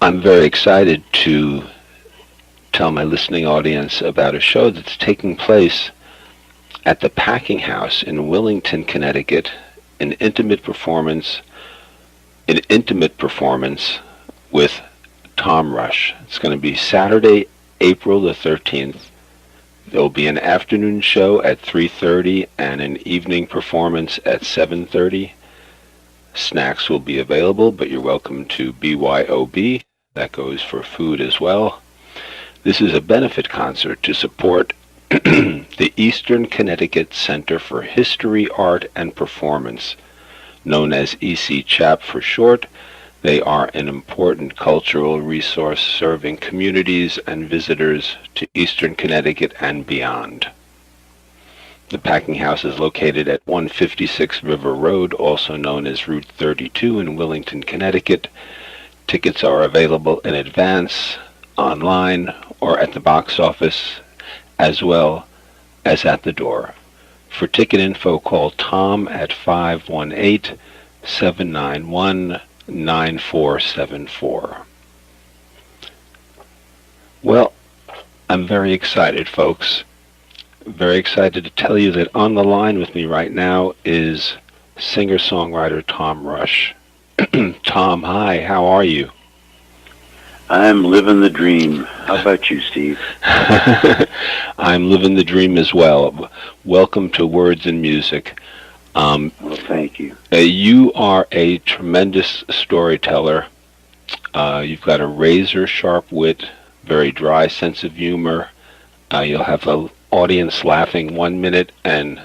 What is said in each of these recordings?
I'm very excited to tell my listening audience about a show that's taking place at the Packing House in Willington, Connecticut, an intimate performance with Tom Rush. It's going to be Saturday, April the 13th. There will be an afternoon show at 3:30 and an evening performance at 7:30. Snacks will be available, but you're welcome to BYOB. That goes for food as well. This is a benefit concert to support the Eastern Connecticut Center for History, Art, and Performance, known as EC-CHAP for short. They are an important cultural resource serving communities and visitors to Eastern Connecticut and beyond. The Packing House is located at 156 River Road, also known as Route 32 in Willington, Connecticut. Tickets are available in advance, online, or at the box office, as well as at the door. For ticket info, call Tom at 518-791-9474. Well, I'm very excited, folks. Very excited to tell you that on the line with me right now is singer-songwriter Tom Rush. Tom, hi, how are you? I'm living the dream. How about you, Steve? I'm living the dream as well. Welcome to Words and Music. Well, thank you. You are a tremendous storyteller. You've got a razor-sharp wit, very dry sense of humor. You'll have an audience laughing 1 minute and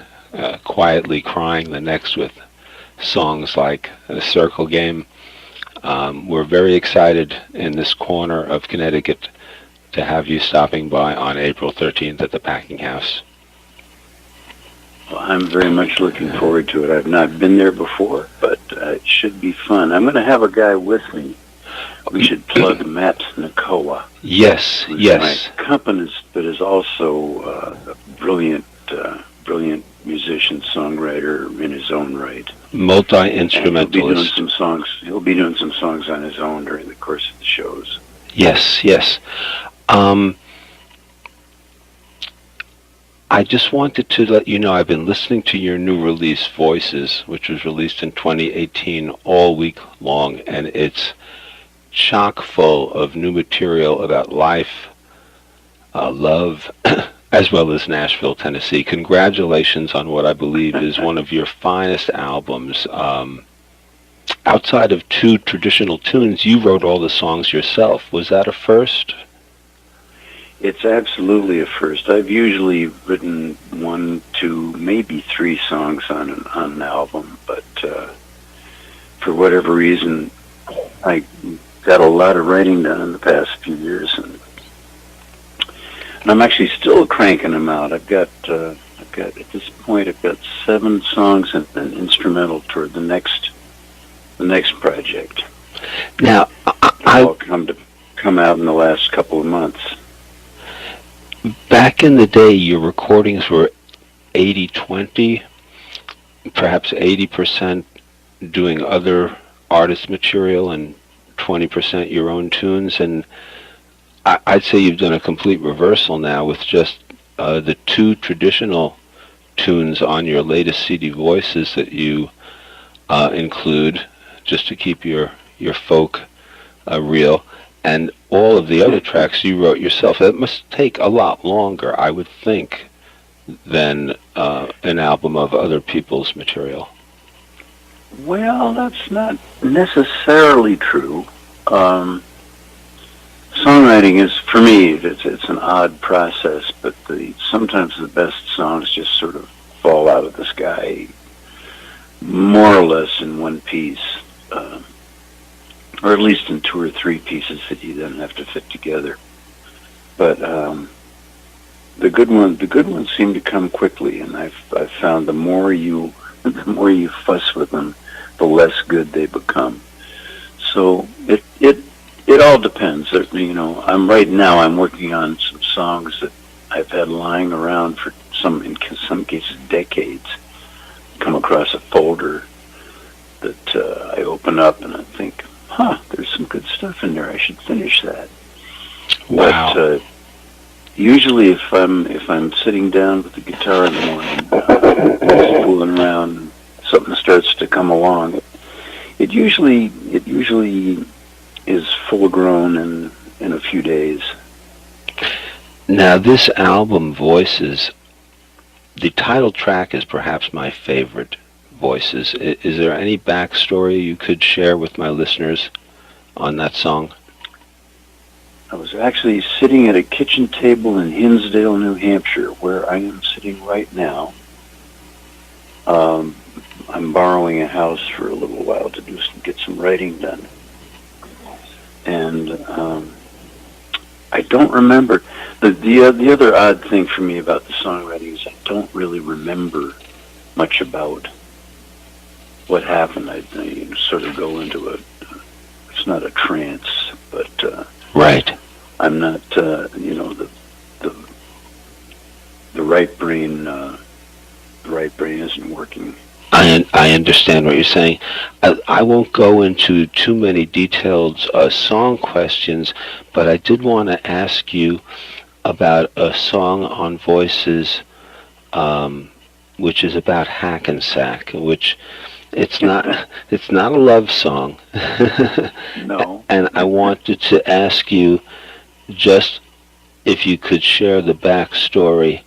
quietly crying the next with songs like The Circle Game. We're very excited in this corner of Connecticut to have you stopping by on April 13th at the Packing House. Well, I'm very much looking forward to it. I've not been there before, but it should be fun. I'm going to have a guy with me. We should plug Matt Nicola. Yes, yes. My accompanist, but is also a brilliant musician, songwriter in his own right. Multi-instrumentalist. He'll be doing some songs on his own during the course of the shows. Yes, yes. I just wanted to let you know I've been listening to your new release, Voices, which was released in 2018 all week long, and it's chock full of new material about life, love, as well as Nashville, Tennessee. Congratulations on what I believe is one of your finest albums. Outside of 2 traditional tunes, you wrote all the songs yourself. Was that a first? It's absolutely a first. I've usually written 1, 2, maybe 3 songs on an album, but for whatever reason, I got a lot of writing done in the past few years, and I'm actually still cranking them out. I've got at this point, I've got 7 songs and an instrumental toward the next project. Now, I'll come out in the last couple of months. Back in the day, your recordings were 80-20, perhaps 80% doing other artist material and 20% your own tunes, and I'd say you've done a complete reversal now with just the 2 traditional tunes on your latest CD, Voices, that you include just to keep your folk real, and all of the other tracks you wrote yourself. That must take a lot longer, I would think, than an album of other people's material. Well, that's not necessarily true. Songwriting is, for me, it's an odd process, but sometimes the best songs just sort of fall out of the sky, more or less in one piece, or at least in 2 or 3 pieces that you then have to fit together. But the good ones seem to come quickly, and I've found the more you fuss with them, the less good they become. So it all depends. I'm working on some songs that I've had lying around for in some cases decades. Come across a folder that I open up and I think, there's some good stuff in there. I should finish that. Wow. But usually, if I'm sitting down with the guitar in the morning, just fooling around, something starts to come along. It usually is full grown in a few days. Now, this album, Voices, the title track is perhaps my favorite, Voices. Is there any backstory you could share with my listeners on that song? I was actually sitting at a kitchen table in Hinsdale, New Hampshire, where I am sitting right now. I'm borrowing a house for a little while to get some writing done. And I don't remember. The other odd thing for me about the songwriting is I don't really remember much about what happened. I sort of go into it's not a trance, but right. I'm not, the right brain, isn't working. I understand what you're saying. I won't go into too many detailed song questions, but I did want to ask you about a song on Voices, which is about Hackensack, which it's not a love song. No. And I wanted to ask you just if you could share the backstory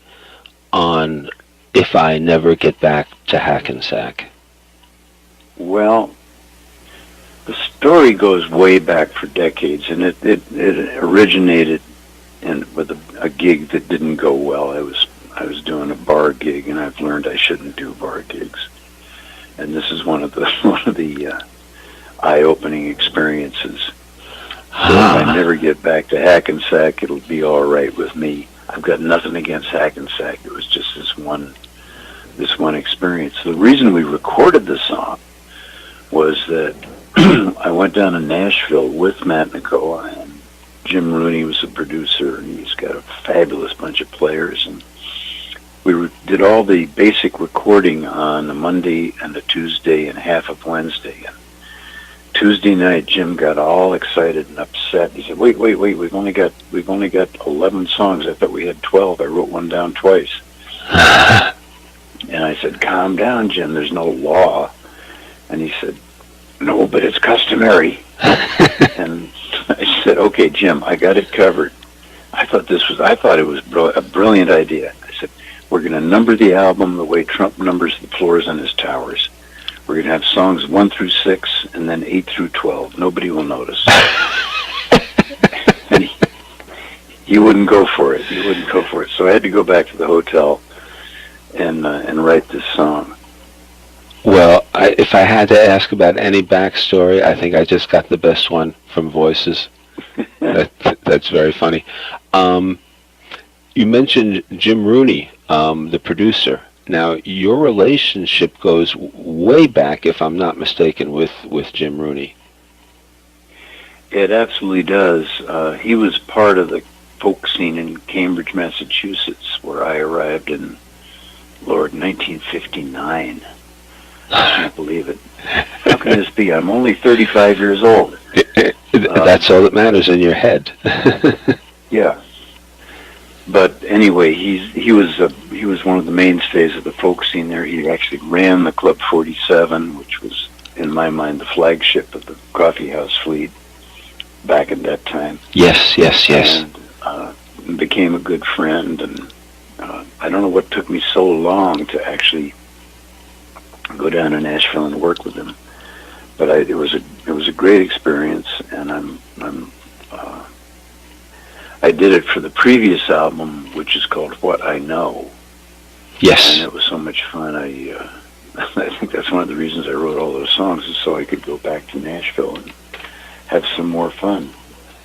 on If I Never Get Back to Hackensack. Well, the story goes way back for decades, and it originated with a gig that didn't go well. I was doing a bar gig, and I've learned I shouldn't do bar gigs. And this is one of the eye-opening experiences. So if I never get back to Hackensack, it'll be all right with me. I've got nothing against Hackensack. It was just this one experience. The reason we recorded the song was that I went down to Nashville with Matt Nicola, and Jim Rooney was the producer, and he's got a fabulous bunch of players. And we did all the basic recording on a Monday and a Tuesday and half of Wednesday. And Tuesday night, Jim got all excited and upset. He said, "Wait! We've only got 11 songs. I thought we had 12. I wrote one down twice." And I said, "Calm down, Jim. There's no law." And he said, "No, but it's customary." And I said, "Okay, Jim, I got it covered." I thought it was a brilliant idea. I said, "We're going to number the album the way Trump numbers the floors on his towers. We're going to have songs 1 through 6 and then 8 through 12. Nobody will notice." And he wouldn't go for it. So I had to go back to the hotel and write this song. Well, if I had to ask about any backstory, I think I just got the best one from Voices. That's very funny. You mentioned Jim Rooney, the producer. Now, your relationship goes way back, if I'm not mistaken, with Jim Rooney. It absolutely does. He was part of the folk scene in Cambridge, Massachusetts, where I arrived in, 1959. I can't believe it. How can this be? I'm only 35 years old. That's all that matters in your head. Yeah. But anyway, he was one of the mainstays of the folk scene there. He actually ran the Club 47, which was, in my mind, the flagship of the coffee house fleet back at that time. Yes. And became a good friend. And I don't know what took me so long to actually go down to Nashville and work with him. But it was a great experience, and I did it for the previous album, which is called What I Know. Yes. And it was so much fun. I think that's one of the reasons I wrote all those songs, is so I could go back to Nashville and have some more fun.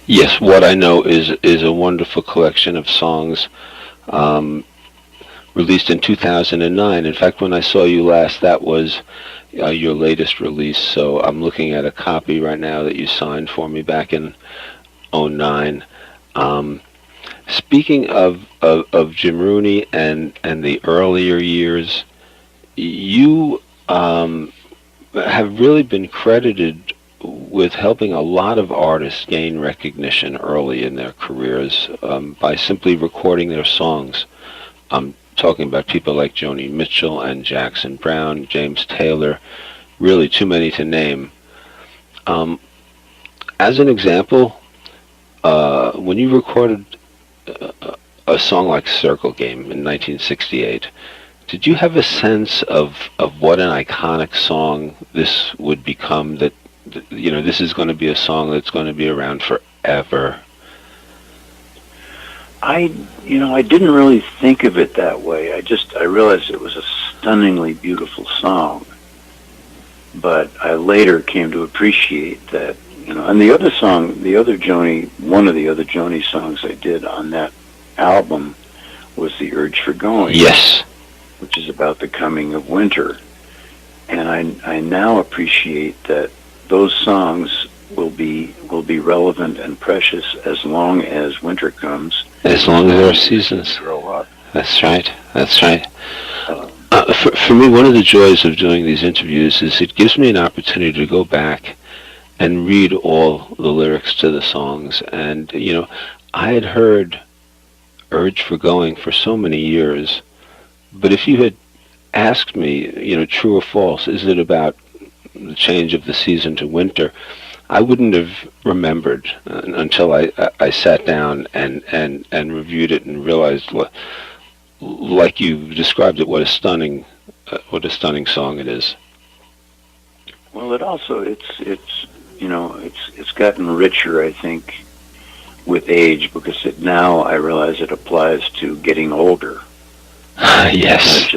Yes, What I Know is a wonderful collection of songs released in 2009. In fact, when I saw you last, that was your latest release. So I'm looking at a copy right now that you signed for me back in 2009. Speaking of Jim Rooney and the earlier years, you have really been credited with helping a lot of artists gain recognition early in their careers by simply recording their songs. I'm talking about people like Joni Mitchell and Jackson Browne, James Taylor, really too many to name. As an example, when you recorded a song like Circle Game in 1968, did you have a sense of what an iconic song this would become, that, this is going to be a song that's going to be around forever? I didn't really think of it that way. I realized it was a stunningly beautiful song. But I later came to appreciate that, and the other song, one of the other Joni songs I did on that album was The Urge for Going. Yes. Which is about the coming of winter. And I now appreciate that those songs will be relevant and precious as long as winter comes. As long as there are seasons. Grow up. That's right. That's right. For me, one of the joys of doing these interviews is it gives me an opportunity to go back and read all the lyrics to the songs. And, I had heard Urge for Going for so many years, but if you had asked me, true or false, is it about the change of the season to winter, I wouldn't have remembered until I sat down and reviewed it and realized like you described it, what a stunning song it is. Well, it also it's gotten richer, I think, with age, because now I realize it applies to getting older. Yes.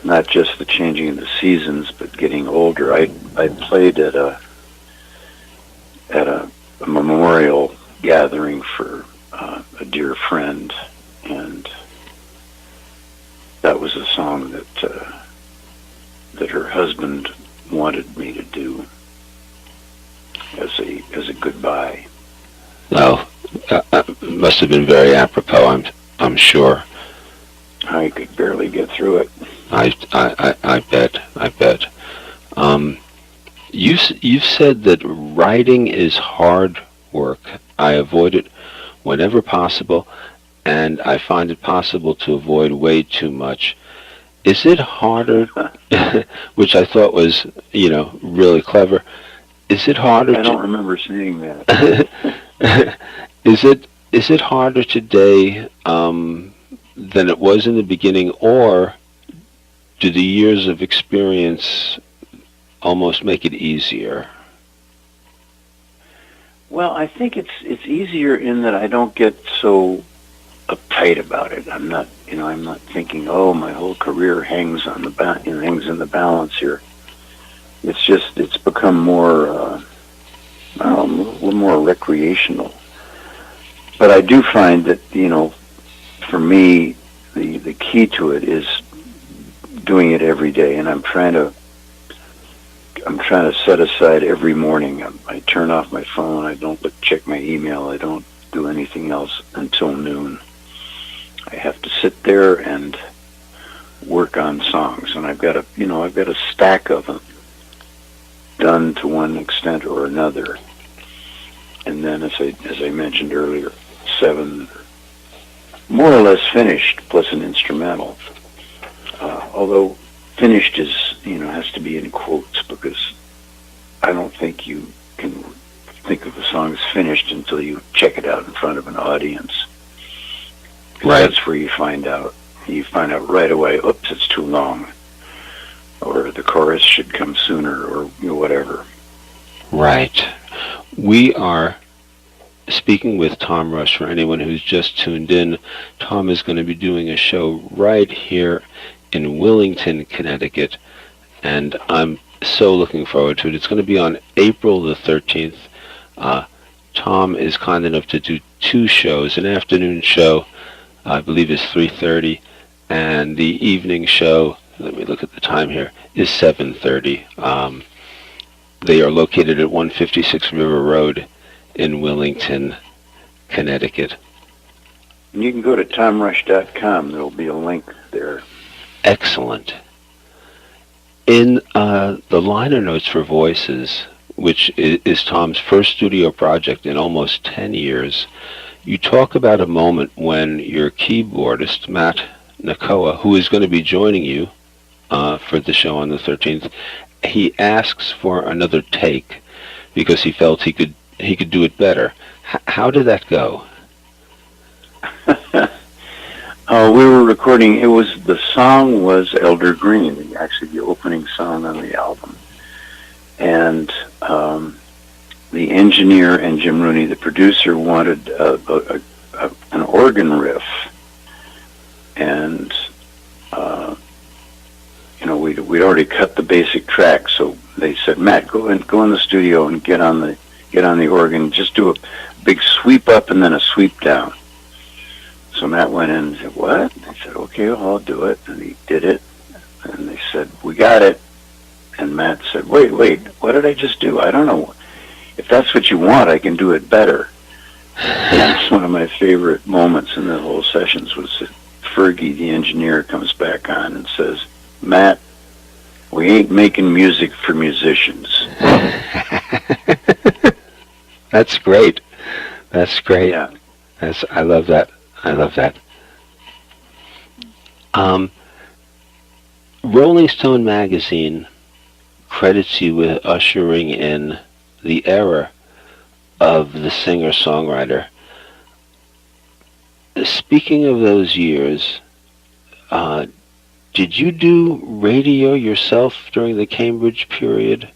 Not just the changing of the seasons, but getting older. I played at a memorial gathering for a dear friend, and that was a song that her husband wanted me to do as a goodbye. Oh, must have been very apropos. I'm sure. I could barely get through it. I bet. You've said that writing is hard work. I avoid it whenever possible, and I find it possible to avoid way too much. Is it harder, which I thought was, really clever, is it harder I don't remember saying that. Is it harder today than it was in the beginning, or do the years of experience almost make it easier? Well, I think it's easier in that I don't get so uptight about it. I'm not thinking, oh, my whole career hangs on hangs in the balance here. It's become more, a little more recreational. But I do find that, for me, the key to it is doing it every day, and I'm trying to set aside every morning. I turn off my phone. I don't check my email. I don't do anything else until noon. I have to sit there and work on songs, and I've got a stack of them done to one extent or another. And then, as I mentioned earlier, 7 more or less finished, plus an instrumental. Although finished has to be in quotes, because I don't think you can think of a song as finished until you check it out in front of an audience. Right. That's where you find out right away, oops, it's too long, or the chorus should come sooner, or whatever. Right. We are speaking with Tom Rush. For anyone who's just tuned in, Tom is going to be doing a show right here in Willington, Connecticut, and I'm so looking forward to it. It's going to be on April the 13th. Tom is kind enough to do 2 shows. An afternoon show, I believe, is 3:30, and the evening show, let me look at the time here, is 7:30. They are located at 156 River Road in Willington, Connecticut. And you can go to tomrush.com. There will be a link there. Excellent. In the liner notes for Voices, which is Tom's first studio project in almost 10 years, you talk about a moment when your keyboardist, Matt Nakoa, who is going to be joining you for the show on the 13th, he asks for another take because he felt he could do it better. How did that go? We were recording. The song was Elder Green, actually the opening song on the album, and the engineer and Jim Rooney, the producer, wanted an organ riff, and we'd already cut the basic track, so they said, Matt, go in the studio and get on the organ, just do a big sweep up and then a sweep down. So Matt went in and said, what? I said, okay, well, I'll do it. And he did it. And they said, we got it. And Matt said, wait, what did I just do? I don't know. If that's what you want, I can do it better. And that's one of my favorite moments in the whole sessions was that Fergie, the engineer, comes back on and says, Matt, we ain't making music for musicians. That's great. That's great. Yeah. I love that. I love that. Rolling Stone magazine credits you with ushering in the era of the singer-songwriter. Speaking of those years, did you do radio yourself during the Cambridge period?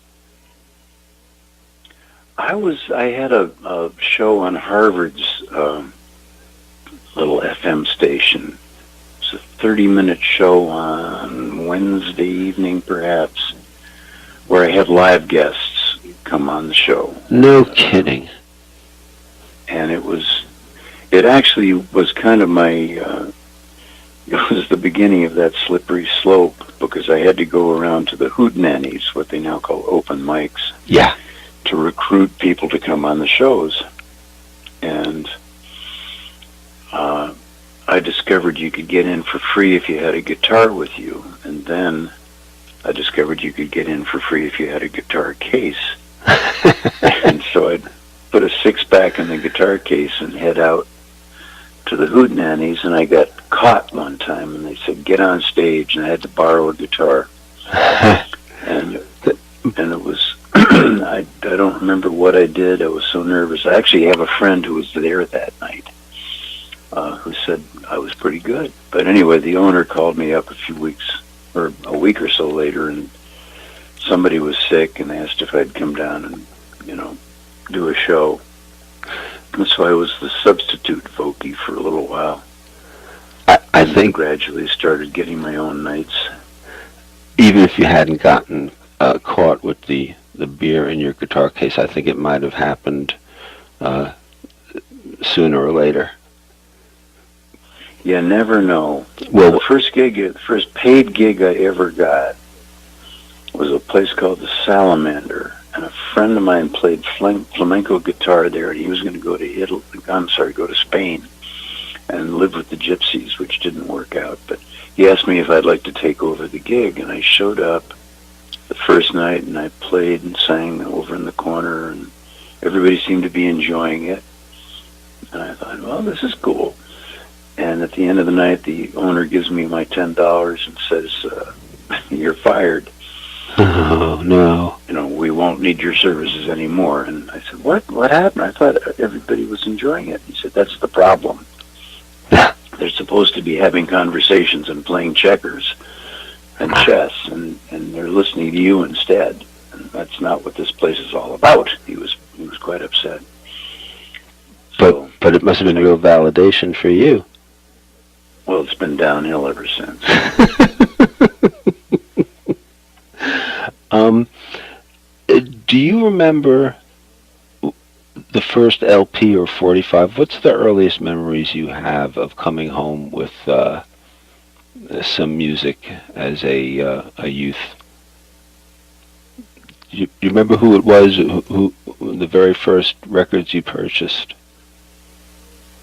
I had a show on Harvard's little FM station. It's a 30-minute show on Wednesday evening, perhaps, where I had live guests come on the show. No kidding. And it actually was kind of it was the beginning of that slippery slope, because I had to go around to the hootenannies, what they now call open mics. Yeah. To recruit people to come on the shows. And I discovered you could get in for free if you had a guitar with you. And then I discovered you could get in for free if you had a guitar case. And so I'd put a six-pack in the guitar case and head out to the hootenannies, and I got caught one time, and they said, get on stage, and I had to borrow a guitar. And it was... I don't remember what I did. I was so nervous. I actually have a friend who was there that night who said I was pretty good. But anyway, the owner called me up a week or so later, and somebody was sick and asked if I'd come down and, do a show. And so I was the substitute vocee for a little while. I think gradually started getting my own nights. Even if you hadn't gotten caught with the beer in your guitar case, I think it might have happened sooner or later. You never know. Well, the first paid gig I ever got was a place called the Salamander, and a friend of mine played flamenco guitar there, and he was going to go to Spain and live with the gypsies, which didn't work out. But he asked me if I'd like to take over the gig, and I showed up the first night, and I played and sang over in the corner, and everybody seemed to be enjoying it. And I thought, well, this is cool. And at the end of the night, the owner gives me my $10 and says, you're fired. Oh, no. We won't need your services anymore. And I said, what happened? I thought everybody was enjoying it. He said, that's the problem. They're supposed to be having conversations and playing checkers and chess, and they're listening to you instead. And that's not what this place is all about. He was quite upset. But it must have been real validation for you. Well, it's been downhill ever since. Do you remember the first LP or 45? What's the earliest memories you have of coming home with some music as a youth? Do you remember who it was, who the very first records you purchased?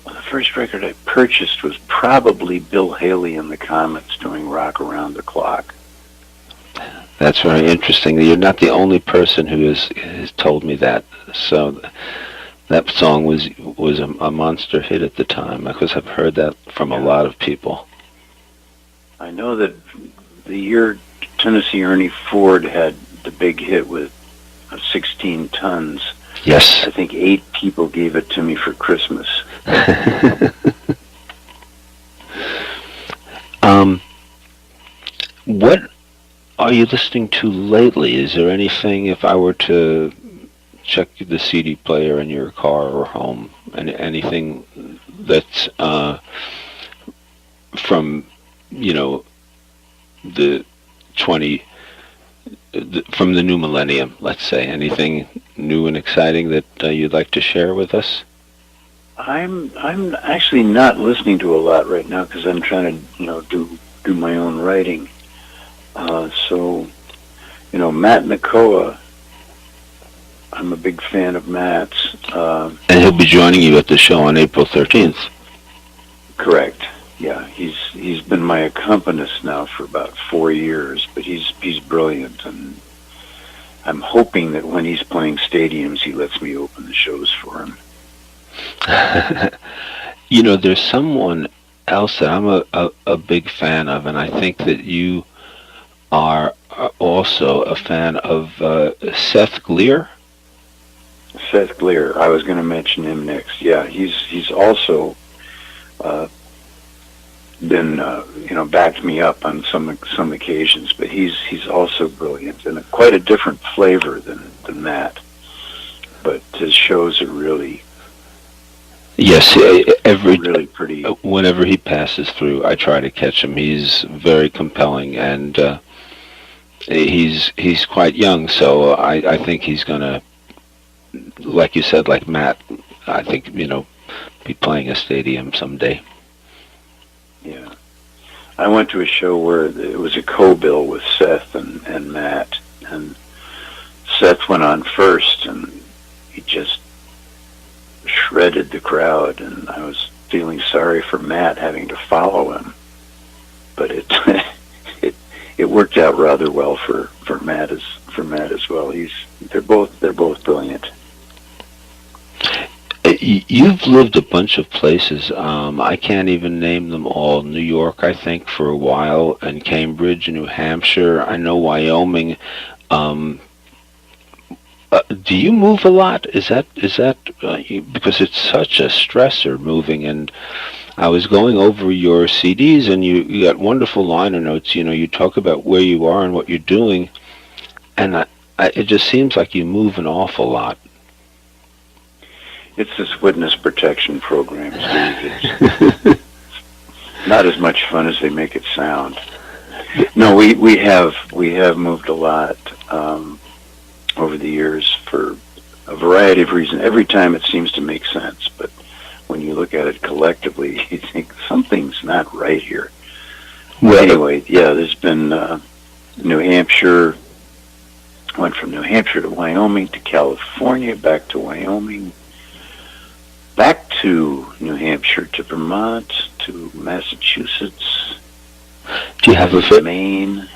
The first record I purchased was probably Bill Haley and the Comets doing Rock Around the Clock. That's very interesting. You're not the only person who has told me that. So that song was a monster hit at the time, because I've heard that from a lot of people. I know that the year Tennessee Ernie Ford had the big hit with 16 tons. Yes. I think 8 people gave it to me for Christmas. What are you listening to lately? Is there anything, if I were to check the CD player in your car or home, and anything that's from, the 20, from the new millennium, let's say, anything new and exciting that you'd like to share with us? I'm actually not listening to a lot right now because I'm trying to do my own writing. So Matt Nakoa, I'm a big fan of Matt's. And he'll be joining you at the show on April 13th. Correct. Yeah, he's been my accompanist now for about 4 years, but he's brilliant, and I'm hoping that when he's playing stadiums, he lets me open the shows for him. There's someone else that I'm a big fan of, and I think that you are also a fan of Seth Gleer. Seth Gleer, I was going to mention him next. Yeah, he's also been backed me up on some occasions, but he's also brilliant and quite a different flavor than that. But his shows are really really pretty. Whenever he passes through, I try to catch him. He's very compelling, and he's quite young, so I think he's gonna, like you said, like Matt, I think be playing a stadium someday. Yeah, I went to a show where it was a co-bill with Seth and Matt, and Seth went on first, and he just shredded the crowd, and I was feeling sorry for Matt having to follow him, but it worked out rather well for Matt as well. They're both brilliant. You've lived a bunch of places. I can't even name them all. New York, I think, for a while, and Cambridge, New Hampshire. I know Wyoming. Do you move a lot? Is that because it's such a stressor moving? And I was going over your CDs, and you got wonderful liner notes. You talk about where you are and what you're doing, and it just seems like you move an awful lot. It's this witness protection program, Steve. It's not as much fun as they make it sound. No, we have moved a lot over the years for a variety of reasons. Every time it seems to make sense, but when you look at it collectively, you think something's not right here. Well, anyway, yeah, there's been New Hampshire. Went from New Hampshire to Wyoming to California, back to Wyoming, back to New Hampshire to Vermont to Massachusetts. Do you have Maine?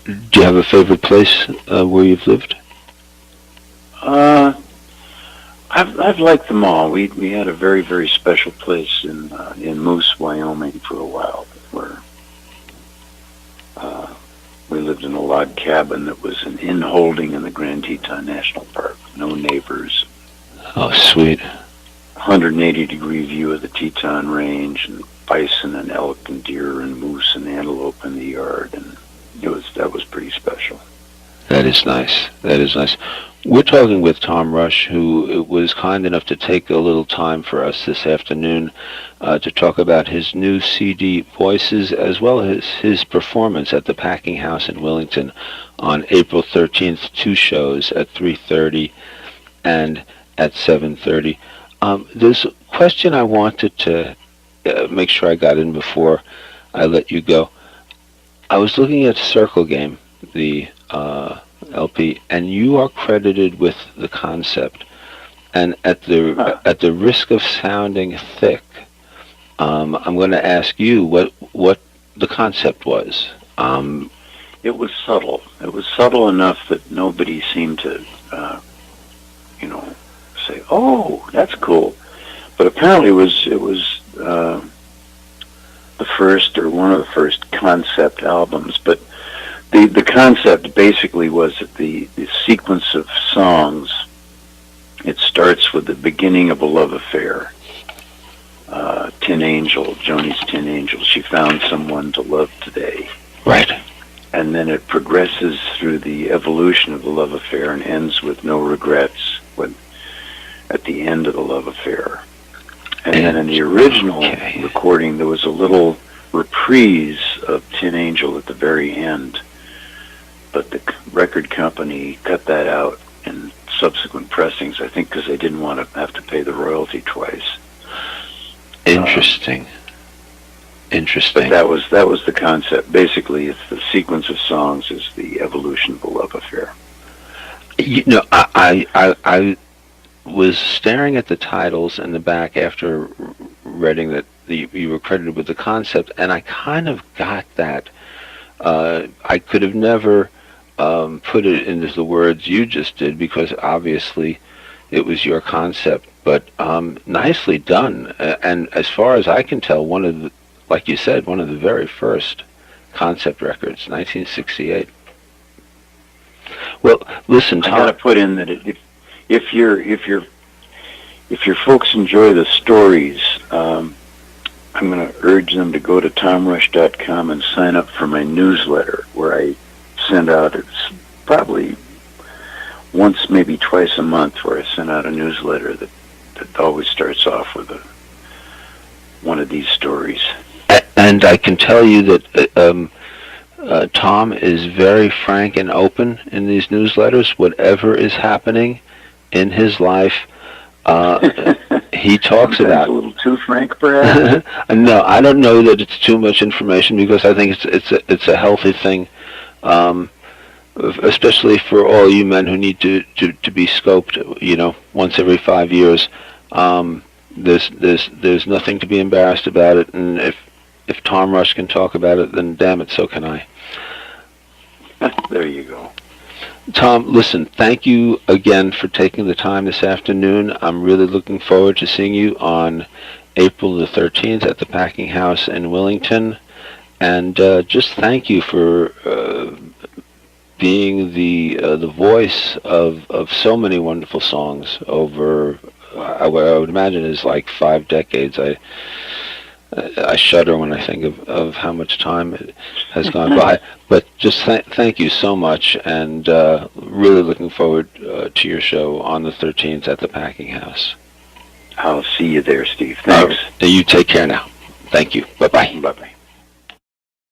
Do you have a favorite place where you've lived? I've liked them all. We had a very, very special place in Moose, Wyoming for a while, where we lived in a log cabin that was an in-holding in the Grand Teton National Park. No neighbors. Oh, sweet. 180-degree view of the Teton Range, and bison and elk and deer and moose and antelope in the yard, and that was pretty special. That is nice. That is nice. We're talking with Tom Rush, who was kind enough to take a little time for us this afternoon to talk about his new CD, Voices, as well as his performance at the Packing House in Willington on April 13th, 2 shows at 3:30 and at 7:30. There's a question I wanted to make sure I got in before I let you go. I was looking at Circle Game, the LP, and you are credited with the concept. And at the risk of sounding thick, I'm going to ask you what the concept was. It was subtle. It was subtle enough that nobody seemed to, say, "Oh, that's cool." But apparently, it was the first or one of the first concept albums. But the concept basically was that the sequence of songs. It starts with the beginning of a love affair. Tin Angel, Joni's Tin Angel. She found someone to love today. Right. And then it progresses through the evolution of the love affair and ends with no regrets at the end of the love affair. And then in the original recording, there was a little reprise of Tin Angel at the very end. But the record company cut that out in subsequent pressings, I think because they didn't want to have to pay the royalty twice. Interesting. But that was the concept. Basically, it's the sequence of songs is the evolution of a love affair. I was staring at the titles in the back after reading that you were credited with the concept, and I kind of got that. I could have never put it into the words you just did because obviously it was your concept, but nicely done. And as far as I can tell, like you said, one of the very first concept records, 1968. Well, listen, Tom, I got to put in that if your folks enjoy the stories, I'm going to urge them to go to tomrush.com and sign up for my newsletter, where I send out, it's probably once, maybe twice a month, where I send out a newsletter that always starts off with one of these stories. And I can tell you that Tom is very frank and open in these newsletters. Whatever is happening in his life, he talks about. A little too frank, perhaps. No, I don't know that it's too much information because I think it's a healthy thing, especially for all you men who need to be scoped. Once every 5 years. There's nothing to be embarrassed about it, and if Tom Rush can talk about it, then damn it, so can I. There you go. Tom, listen, thank you again for taking the time this afternoon. I'm really looking forward to seeing you on April the 13th at the Packing House in Willington, and just thank you for being the voice of so many wonderful songs over. I would imagine is like 5 decades. I shudder when I think of how much time it has gone by. But just thank you so much, and really looking forward to your show on the 13th at the Packing House. I'll see you there, Steve. Thanks. You take care now. Thank you. Bye-bye. Bye-bye.